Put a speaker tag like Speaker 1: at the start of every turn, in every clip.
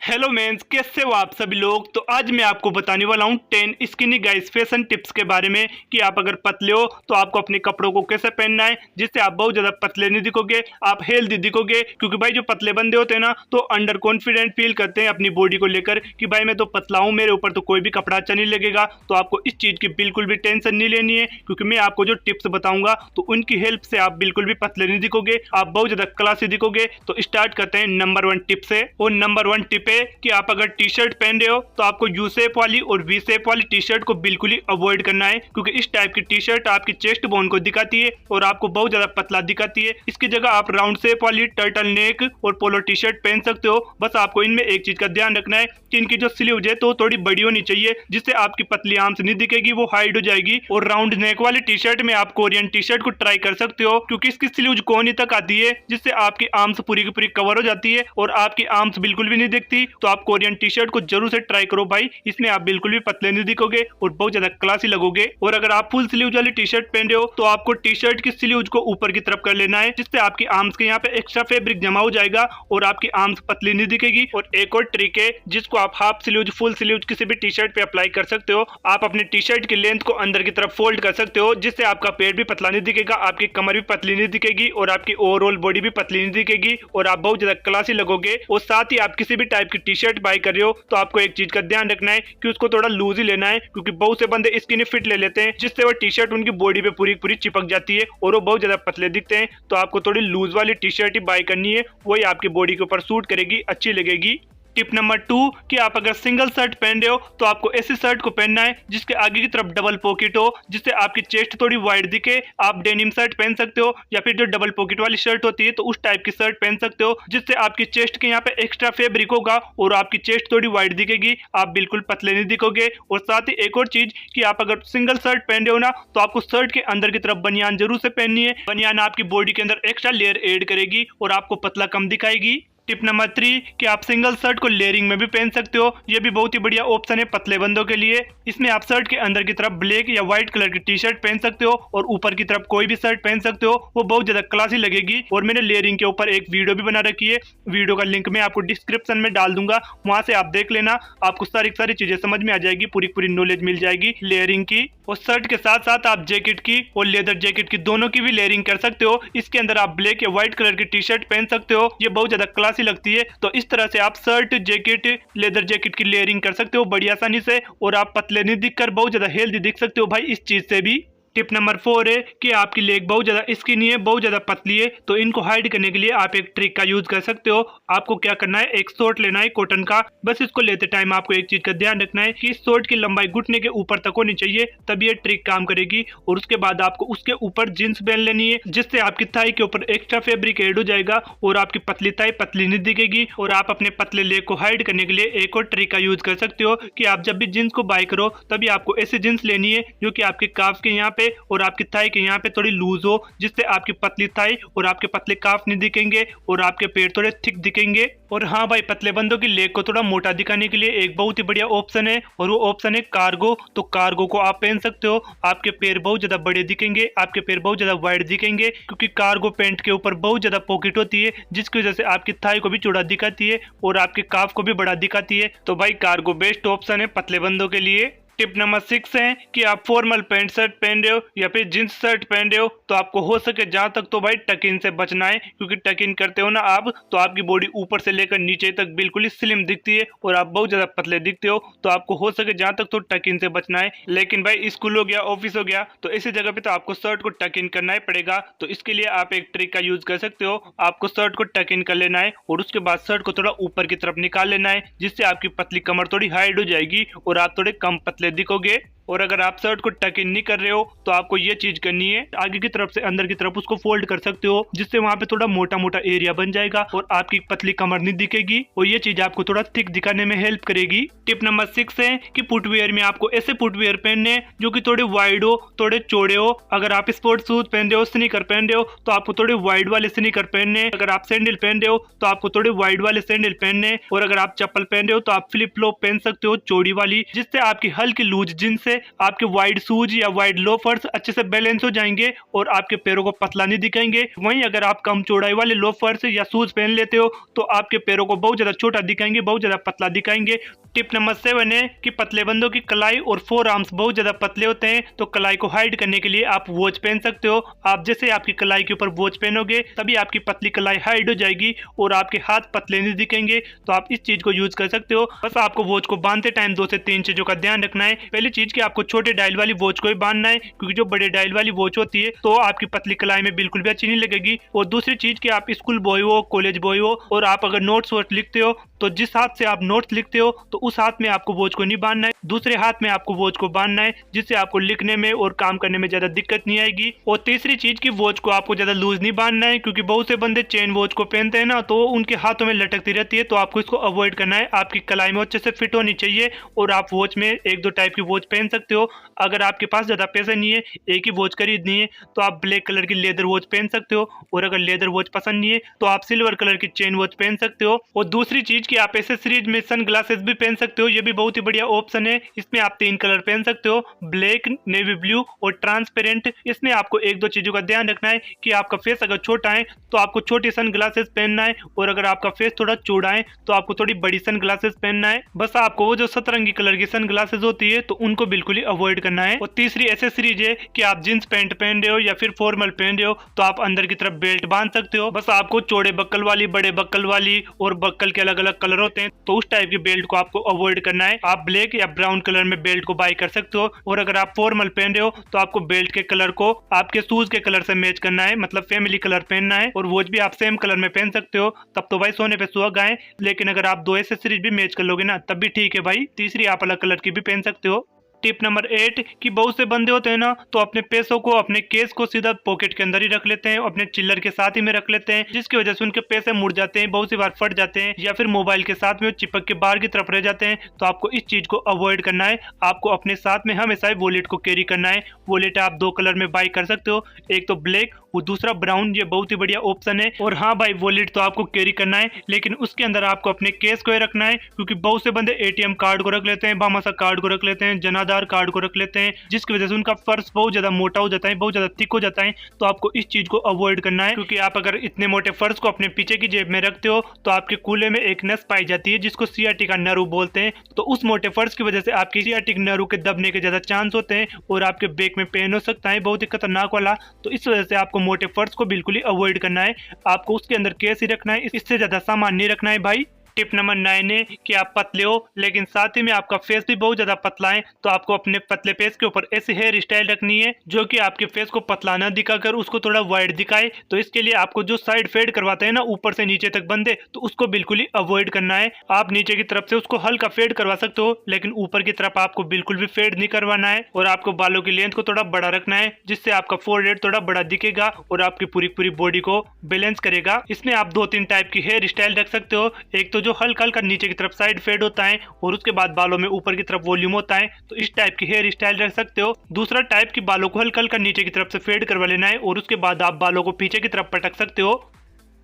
Speaker 1: Hello mains, कैसे हो आप सभी लोग। तो आज मैं आपको बताने वाला हूँ 10 स्किनी गाइस फैशन टिप्स के बारे में कि आप अगर पतले हो तो आपको अपने कपड़ों को कैसे पहनना है जिससे आप बहुत ज्यादा पतले नहीं दिखोगे, आप हेल्दी दिखोगे। क्योंकि भाई जो पतले बंदे होते हैं ना तो अंडर कॉन्फिडेंट फील करते हैं अपनी बॉडी को लेकर कि भाई मैं तो पतला हूँ, मेरे ऊपर तो कोई भी कपड़ा अच्छा नहीं लगेगा। तो आपको इस चीज की बिल्कुल भी टेंशन नहीं लेनी है, क्योंकि मैं आपको जो टिप्स बताऊंगा तो उनकी हेल्प से आप बिल्कुल भी पतले नहीं दिखोगे, आप बहुत ज्यादा क्लासी दिखोगे। तो स्टार्ट करते हैं नंबर 1 टिप से। और नंबर 1 टिप है कि आप अगर टी शर्ट पहन रहे हो तो आपको यू शेप वाली और वी शेप वाली टी शर्ट को बिल्कुल ही अवॉइड करना है, क्योंकि इस टाइप की टी शर्ट आपकी चेस्ट बोन को दिखाती है और आपको बहुत ज्यादा पतला दिखाती है। इसकी जगह आप राउंड शेप वाली टर्टल नेक और पोलो टी शर्ट पहन सकते हो। बस आपको इनमें एक चीज का ध्यान रखना है कि इनकी जो स्लीव्स है तो थोड़ी बड़ी होनी चाहिए, जिससे आपकी पतली आर्म्स नहीं दिखेगी, वो हाइड हो जाएगी। और राउंड नेक वाली टी शर्ट में आप कोरियन टी शर्ट को ट्राई कर सकते हो, क्योंकि इसकी स्लीव्स कोहनी तक आती है, जिससे आपकी आर्म्स पूरी की पूरी कवर हो जाती है और आपकी आर्म्स बिल्कुल भी नहीं दिखती। तो आप कोरियन टी शर्ट को जरूर से ट्राई करो भाई, इसमें आप बिल्कुल भी पतले नहीं दिखोगे और बहुत ज्यादा क्लासी लगोगे। और अगर आप फुल स्लीव वाली टी शर्ट पहन रहे हो तो आपको टी शर्ट की स्लीव्स को ऊपर की तरफ कर लेना है, जिससे आपकी आर्म्स के यहाँ पे एक्स्ट्रा फैब्रिक जमा हो जाएगा और आपकी आर्म्स पतली नहीं दिखेगी। और एक और ट्रिक है जिसको आप हाफ स्लीव फुल स्लीव किसी भी टी शर्ट पे अप्लाई कर सकते हो। आप अपनी टी शर्ट की लेंथ को अंदर की तरफ फोल्ड कर सकते हो, जिससे आपका पेट भी पतला नहीं दिखेगा, आपकी कमर भी पतली नहीं दिखेगी और आपकी ओवरऑल बॉडी भी पतली नहीं दिखेगी और आप बहुत ज्यादा क्लासी लगोगे। और साथ ही आप किसी भी टाइप की टी शर्ट बाय कर रहे हो तो आपको एक चीज का ध्यान रखना है कि उसको थोड़ा लूज ही लेना है, क्योंकि बहुत से बंदे स्किनी फिट ले लेते हैं जिससे वो टी शर्ट उनकी बॉडी पे पूरी पूरी चिपक जाती है और वो बहुत ज्यादा पतले दिखते हैं। तो आपको थोड़ी लूज वाली टी शर्ट ही बाय करनी है, वही आपकी बॉडी के ऊपर सूट करेगी, अच्छी लगेगी। टिप नंबर 2 कि आप अगर सिंगल शर्ट पहन रहे हो तो आपको ऐसी शर्ट को पहनना है जिसके आगे की तरफ डबल पॉकेट हो, जिससे आपकी चेस्ट थोड़ी वाइड दिखे। आप डेनिम शर्ट पहन सकते हो या फिर जो डबल पॉकेट वाली शर्ट होती है तो उस टाइप की शर्ट पहन सकते हो, जिससे आपकी चेस्ट के यहाँ पे एक्स्ट्रा फैब्रिक होगा और आपकी चेस्ट थोड़ी वाइड दिखेगी, आप बिल्कुल पतले नहीं दिखोगे। और साथ ही एक और चीज कि आप अगर सिंगल शर्ट पहन रहे हो ना तो आपको शर्ट के अंदर की तरफ बनियान जरूर से पहननी है। बनियान आपकी बॉडी के अंदर एक्स्ट्रा लेयर ऐड करेगी और आपको पतला कम दिखाएगी। टिप नंबर 3 कि आप सिंगल शर्ट को लेयरिंग में भी पहन सकते हो, ये भी बहुत ही बढ़िया ऑप्शन है पतले बंदों के लिए। इसमें आप शर्ट के अंदर की तरफ ब्लैक या व्हाइट कलर की टी शर्ट पहन सकते हो और ऊपर की तरफ कोई भी शर्ट पहन सकते हो, वो बहुत ज्यादा क्लासी लगेगी। और मैंने लेयरिंग के ऊपर एक वीडियो भी बना रखी है, वीडियो का लिंक मैं आपको डिस्क्रिप्शन में डाल दूंगा, वहां से आप देख लेना, आपको सारी चीजें समझ में आ जाएगी, पूरी पूरी नॉलेज मिल जाएगी लेयरिंग की। और शर्ट के साथ साथ आप जैकेट की और लेदर जैकेट की दोनों की भी लेयरिंग कर सकते हो। इसके अंदर आप ब्लैक या व्हाइट कलर की टी शर्ट पहन सकते हो, ये बहुत ज्यादा क्लासी लगती है। तो इस तरह से आप शर्ट जैकेट लेदर जैकेट की लेयरिंग कर सकते हो बड़ी आसानी से, और आप पतले नहीं दिखकर बहुत ज्यादा हेल्दी दिख सकते हो भाई इस चीज से भी। टिप नंबर 4 है कि आपकी लेग बहुत ज्यादा स्किनी है, बहुत ज्यादा पतली है, तो इनको हाइड करने के लिए आप एक ट्रिक का यूज कर सकते हो। आपको क्या करना है, एक शॉर्ट लेना है कॉटन का। बस इसको लेते टाइम आपको एक चीज का ध्यान रखना है कि इस शॉर्ट की लंबाई घुटने के ऊपर तक होनी चाहिए, तब ये ट्रिक काम करेगी। और उसके बाद आपको उसके ऊपर जींस पहन लेनी है, जिससे आपकी थाई के ऊपर एक्स्ट्रा फैब्रिक ऐड हो जाएगा और आपकी पतली थाई पतली नहीं दिखेगी। और आप अपने पतले लेग को हाइड करने के लिए एक और ट्रिक का यूज कर सकते हो कि आप जब भी जींस को बाय करो तभी आपको ऐसी जींस लेनी है जो कि आपके काफ के यहाँ पे और आपकी थाई के यहाँ पे थोड़ी लूज हो, जिससे आपकी पतली थाई और आपके पतले काफ नहीं दिखेंगे और आपके पैर थोड़े थिक दिखेंगे। और हाँ भाई, पतले बंदों की लेग को थोड़ा मोटा दिखाने के लिए एक बहुत ही बढ़िया ऑप्शन है, और वो ऑप्शन है कार्गो। तो कार्गो को आप पहन सकते हो, आपके पैर बहुत ज्यादा बड़े दिखेंगे, आपके पैर बहुत ज्यादा वाइड दिखेंगे, क्योंकि कार्गो पैंट के ऊपर बहुत ज्यादा पॉकेट होती है, जिसकी वजह से आपकी थाई को भी चौड़ा दिखाती है और आपके काफ को भी बड़ा दिखाती है। तो भाई कार्गो बेस्ट ऑप्शन है पतले बंदों के लिए। टिप नंबर 6 है कि आप फॉर्मल पैंट शर्ट पहन रहे हो या फिर जींस शर्ट पहन रहे हो तो आपको हो सके जहां तक तो भाई टक इन से बचना है, क्योंकि टक इन करते हो ना आप तो आपकी बॉडी ऊपर से लेकर नीचे तक बिल्कुल ही स्लिम दिखती है और आप बहुत ज्यादा पतले दिखते हो। तो आपको हो सके जहां तक तो टक इन से बचना है। लेकिन भाई स्कूल हो गया, ऑफिस हो गया, तो ऐसी जगह पे तो आपको शर्ट को टक इन करना ही पड़ेगा। तो इसके लिए आप एक ट्रिक का यूज कर सकते हो, आपको शर्ट को टक इन कर लेना है और उसके बाद शर्ट को थोड़ा ऊपर की तरफ निकाल लेना है, जिससे आपकी पतली कमर थोड़ी हाइड हो जाएगी और आप थोड़े कम पतले दिखोगे। और अगर आप शर्ट को टक इन नहीं कर रहे हो तो आपको ये चीज करनी है, आगे की तरफ से अंदर की तरफ उसको फोल्ड कर सकते हो, जिससे वहां पे थोड़ा मोटा मोटा एरिया बन जाएगा और आपकी पतली कमर नहीं दिखेगी और ये चीज आपको थोड़ा थिक दिखाने में हेल्प करेगी। टिप नंबर 6 है कि फुटवेयर में आपको ऐसे फुटवेयर पहनने जो कि थोड़े वाइड हो, थोड़े चौड़े हो। अगर आप स्पोर्ट्स शूज पहन रहे हो, स्नीकर पहन रहे हो, तो आपको थोड़े वाइड वाले स्नीकर पहनने। अगर आप सैंडल पहन रहे हो तो आपको थोड़े वाइड वाले सैंडल पहनने। और अगर आप चप्पल पहन रहे हो तो आप फ्लिप फ्लॉप पहन सकते हो चौड़ी वाली, जिससे आपकी हल्की लूज जींस से आपके वाइड शूज या वाइड लोफर्स अच्छे से बैलेंस हो जाएंगे और आपके पैरों को पतला नहीं दिखाएंगे। वहीं अगर आप कम चौड़ाई वाले लोफर्स या शूज पहन लेते हो तो आपके पैरों को बहुत ज्यादा छोटा दिखाएंगे, बहुत ज्यादा पतला दिखाएंगे। टिप नंबर 7 है कि पतले बंदों की कलाई और फोर आर्म्स बहुत ज्यादा पतले होते हैं, तो कलाई को हाइड करने के लिए आप वॉच पहन सकते हो। आप जैसे आपकी कलाई के ऊपर वॉच पहनोगे तभी आपकी पतली कलाई हाइड हो जाएगी और आपके हाथ पतले नहीं दिखेंगे, तो आप इस चीज को यूज कर सकते हो। बस आपको वॉच को बांधते टाइम 2 से 3 चीजों का ध्यान रखना है। पहली चीज कि आपको छोटे डायल वाली वॉच को ही बांधना है, क्योंकि जो बड़े डायल वाली वॉच होती है तो आपकी पतली कलाई में बिल्कुल भी अच्छी नहीं लगेगी। और दूसरी चीज कि आप स्कूल बॉय हो, कॉलेज बॉय हो और आप अगर नोट्स वोट्स लिखते हो तो जिस हाथ से आप नोट्स लिखते हो तो उस हाथ में आपको वॉच को नहीं बांधना है, दूसरे हाथ में आपको वॉच को बांधना है, जिससे आपको लिखने में और काम करने में ज्यादा दिक्कत नहीं आएगी। और तीसरी चीज की वॉच को आपको ज्यादा लूज नहीं बांधना है, क्योंकि बहुत से बंदे चेन वॉच को पहनते हैं ना तो उनके हाथों में लटकती रहती है, तो आपको इसको अवॉइड करना है। आपकी कलाई में अच्छे से फिट होनी चाहिए और आप वॉच में 1-2 टाइप की वॉच पहन सकते हो। अगर आपके पास ज्यादा पैसे नहीं है, एक ही वॉच खरीदनी है, तो आप ब्लैक कलर की लेदर वॉच पहन सकते हो। और अगर लेदर वॉच पसंद नहीं है तो आप सिल्वर कलर की चेन वॉच पहन सकते हो। और दूसरी चीज की आप एसेसरीज में सन ग्लासेस भी पहन सकते हो, ये भी बहुत ही बढ़िया ऑप्शन है। इसमें आप 3 कलर पहन सकते हो, ब्लैक, नेवी ब्लू और ट्रांसपेरेंट। इसमें आपको 1-2 चीजों का ध्यान रखना है कि आपका फेस अगर छोटा है तो आपको छोटी सन ग्लासेस पहनना है, और अगर आपका फेस थोड़ा चौड़ा है तो आपको थोड़ी बड़ी सन ग्लासेस पहनना है। बस आपको वो जो सतरंगी कलर की सन ग्लासेस होती है तो उनको बिल्कुल ही अवॉइड करना है। और तीसरी एसेसरीज है कि आप जींस पैंट पहन रहे हो या फिर फॉर्मल पहन रहे हो तो आप अंदर की तरफ बेल्ट बांध सकते हो। बस आपको चौड़े बक्कल वाली, बड़े बक्कल वाली और बक्कल के अलग अलग कलर होते हैं, तो उस टाइप की बेल्ट को आपको अवॉइड करना है। आप ब्लैक या ब्राउन कलर में बेल्ट को बाय कर सकते हो। और अगर आप फॉर्मल पहन रहे हो तो आपको बेल्ट के कलर को आपके शूज के कलर से मैच करना है, मतलब फैमिली कलर पहनना है। और वॉच भी आप सेम कलर में पहन सकते हो, तब तो भाई सोने पे सुहागा है। लेकिन अगर आप 2 एसेसरीज भी मैच कर लोगे ना तब भी ठीक है भाई, तीसरी आप अलग कलर की भी पहन सकते हो। टिप नंबर 8 कि बहुत से बंदे होते हैं ना तो अपने पैसों को, अपने केस को सीधा पॉकेट के अंदर ही रख लेते हैं, अपने चिल्लर के साथ ही में रख लेते हैं, जिसकी वजह से उनके पैसे मुड़ जाते हैं, बहुत सी बार फट जाते हैं, या फिर मोबाइल के साथ में चिपक के बाहर की तरफ रह जाते हैं। तो आपको इस चीज को अवॉइड करना है। आपको अपने साथ में हमेशा वॉलेट को कैरी करना है। वॉलेट आप 2 कलर में बाय कर सकते हो, एक तो ब्लैक और दूसरा ब्राउन। ये बहुत ही बढ़िया ऑप्शन है। और हाँ भाई, वॉलेट तो आपको कैरी करना है, लेकिन उसके अंदर आपको अपने केस को रखना है, क्योंकि बहुत से बंदे एटीएम कार्ड को रख लेते हैं, भामाशाह कार्ड को रख लेते हैं, जनाधार कार्ड को रख लेते हैं, जिसकी वजह से उनका पर्स बहुत ज्यादा मोटा हो जाता है, बहुत ज्यादा थिक हो जाता है। तो आपको इस चीज को अवॉइड करना है, क्योंकि आप अगर इतने मोटे पर्स को अपने पीछे की जेब में रखते हो तो आपके कूल्हे में एक नस पाई जाती है जिसको सियाटिका नर्व बोलते हैं। तो उस मोटे पर्स की वजह से आपकी सियाटिक नर्व के दबने के ज्यादा चांस होते हैं और आपके बैक में पेन हो सकता है, बहुत ही खतरनाक वाला। तो इस वजह से आपको मोटे पर्स को बिल्कुल ही अवॉइड करना है। आपको उसके अंदर केस ही रखना है, इससे ज्यादा सामान नहीं रखना है भाई। टिप नंबर 9 है कि आप पतले हो लेकिन साथ ही में आपका फेस भी बहुत ज्यादा पतला है, तो आपको अपने पतले फेस के ऊपर ऐसी हेयर स्टाइल रखनी है जो कि आपके फेस को पतला ना दिखाकर उसको थोड़ा वाइड दिखाए। तो इसके लिए आपको जो साइड फेड करवाते हैं ना, ऊपर से नीचे तक बंदे, तो उसको बिल्कुल ही अवॉइड करना है। आप नीचे की तरफ से उसको हल्का फेड करवा सकते हो, लेकिन ऊपर की तरफ आपको बिल्कुल भी फेड नहीं करवाना है। और आपको बालों की लेंथ को थोड़ा बड़ा रखना है, जिससे आपका फोरहेड थोड़ा बड़ा दिखेगा और आपकी पूरी पूरी बॉडी को बैलेंस करेगा। इसमें आप 2-3 टाइप की हेयर स्टाइल रख सकते हो। एक तो जो हल्का हल्का नीचे की तरफ साइड फेड होता है और उसके बाद बालों में ऊपर की तरफ वॉल्यूम होता है, तो इस टाइप की हेयर स्टाइल रख सकते हो। दूसरा टाइप की बालों को हल्का हल्का नीचे की तरफ से फेड करवा लेना है और उसके बाद आप बालों को पीछे की तरफ पटक सकते हो।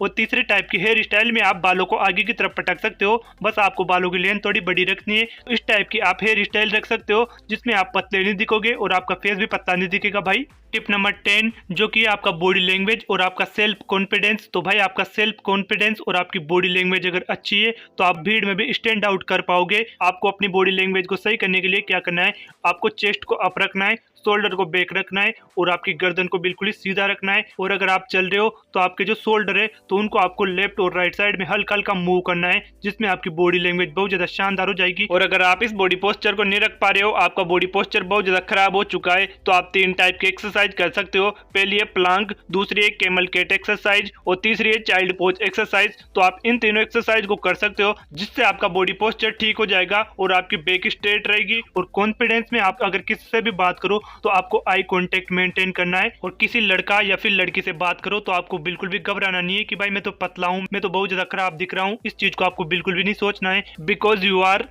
Speaker 1: और तीसरे टाइप की हेयर स्टाइल में आप बालों को आगे की तरफ पटक सकते हो, बस आपको बालों की लेंथ थोड़ी बड़ी रखनी है। तो इस टाइप की आप हेयर स्टाइल रख सकते हो जिसमें आप पतले नहीं दिखोगे और आपका फेस भी पतला नहीं दिखेगा भाई। टिप नंबर 10 जो कि आपका बॉडी लैंग्वेज और आपका सेल्फ कॉन्फिडेंस। तो भाई आपका सेल्फ कॉन्फिडेंस और आपकी बॉडी लैंग्वेज अगर अच्छी है तो आप भीड़ में भी स्टैंड आउट कर पाओगे। आपको अपनी बॉडी लैंग्वेज को सही करने के लिए क्या करना है, आपको चेस्ट को अप रखना है, शोल्डर को बैक रखना है और आपकी गर्दन को बिल्कुल ही सीधा रखना है। और अगर आप चल रहे हो तो आपके जो शोल्डर है तो उनको आपको लेफ्ट और राइट साइड में हल्का हल्का मूव करना है, जिसमें आपकी बॉडी लैंग्वेज बहुत ज्यादा शानदार हो जाएगी। और अगर आप इस बॉडी पोस्चर को नहीं रख पा रहे हो, आपका बॉडी पोस्चर बहुत ज्यादा खराब हो चुका है, तो आप 3 टाइप के एक्सरसाइज कर सकते हो। पहली है प्लांक, दूसरी है कैमल कैट एक्सरसाइज और तीसरी है चाइल्ड पोज एक्सरसाइज। तो आप इन तीनों एक्सरसाइज को कर सकते हो, जिससे आपका बॉडी पोस्चर ठीक हो जाएगा और आपकी बैक स्ट्रेट रहेगी। और कॉन्फिडेंस में आप अगर किसी से भी बात करो तो आपको आई कांटेक्ट मेंटेन करना है। और किसी लड़का या फिर लड़की से बात करो तो आपको बिल्कुल भी घबराना नहीं है कि भाई मैं तो पतला हूं, मैं तो बहुत ज्यादा खराब दिख रहा हूं। इस चीज को आपको बिल्कुल भी नहीं सोचना है, बिकॉज यू आर।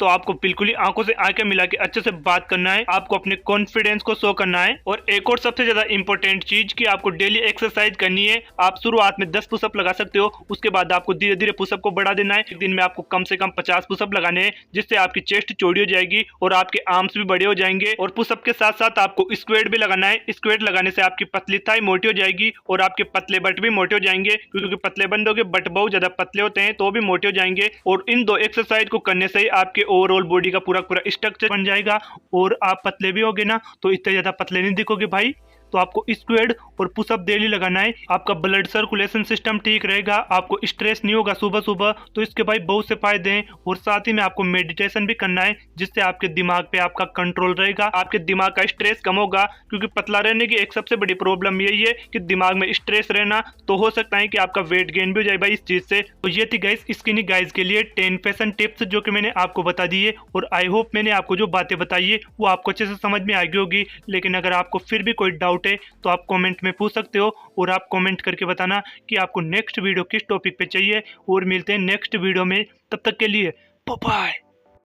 Speaker 1: तो आपको बिल्कुल ही आंखों से आंखें मिला के अच्छे से बात करना है, आपको अपने कॉन्फिडेंस को शो करना है। और एक और सबसे ज्यादा इंपॉर्टेंट चीज कि आपको डेली एक्सरसाइज करनी है। आप शुरुआत में 10 पुशअप लगा सकते हो, उसके बाद आपको धीरे धीरे पुशअप को बढ़ा देना है। एक दिन में आपको कम से कम 50 पुशअप लगाने हैं, जिससे आपकी चेस्ट चौड़ी हो जाएगी और आपके आर्म्स भी बड़े हो जाएंगे। और पुशअप के साथ साथ आपको स्क्वाट भी लगाना है। स्क्वाट लगाने से आपकी पतली थाई मोटी हो जाएगी और आपके पतले बट भी मोटे हो जाएंगे, क्योंकि पतले बंदों के बट बहुत ज्यादा पतले होते हैं तो भी मोटे हो जाएंगे। और इन दो एक्सरसाइज को करने से ही आपके ओवरऑल बॉडी का पूरा पूरा स्ट्रक्चर बन जाएगा और आप पतले भी होगे ना तो इतने ज्यादा पतले नहीं दिखोगे भाई। तो आपको स्क्वाट और पुशअप डेली लगाना है, आपका ब्लड सर्कुलेशन सिस्टम ठीक रहेगा, आपको स्ट्रेस नहीं होगा सुबह सुबह। तो इसके भाई बहुत से फायदे हैं। और साथ ही में आपको मेडिटेशन भी करना है, जिससे आपके दिमाग पे आपका कंट्रोल रहेगा, आपके दिमाग का स्ट्रेस कम होगा। क्योंकि पतला रहने की एक सबसे बड़ी प्रॉब्लम यही है कि दिमाग में स्ट्रेस रहना। तो हो सकता है कि आपका वेट गेन भी हो जाए भाई इस चीज से। तो ये थी गाइस स्किनी गाइज के लिए 10 फैशन टिप्स जो कि मैंने आपको बता दी है। और आई होप मैंने आपको जो बातें बताई है वो आपको अच्छे से समझ में आ गई होगी। लेकिन अगर आपको फिर भी कोई डाउट है तो आप कमेंट में पूछ सकते हो, और आप कमेंट करके बताना कि आपको नेक्स्ट वीडियो किस टॉपिक पे चाहिए। और मिलते हैं नेक्स्ट वीडियो में, तब तक के लिए बाय बाय।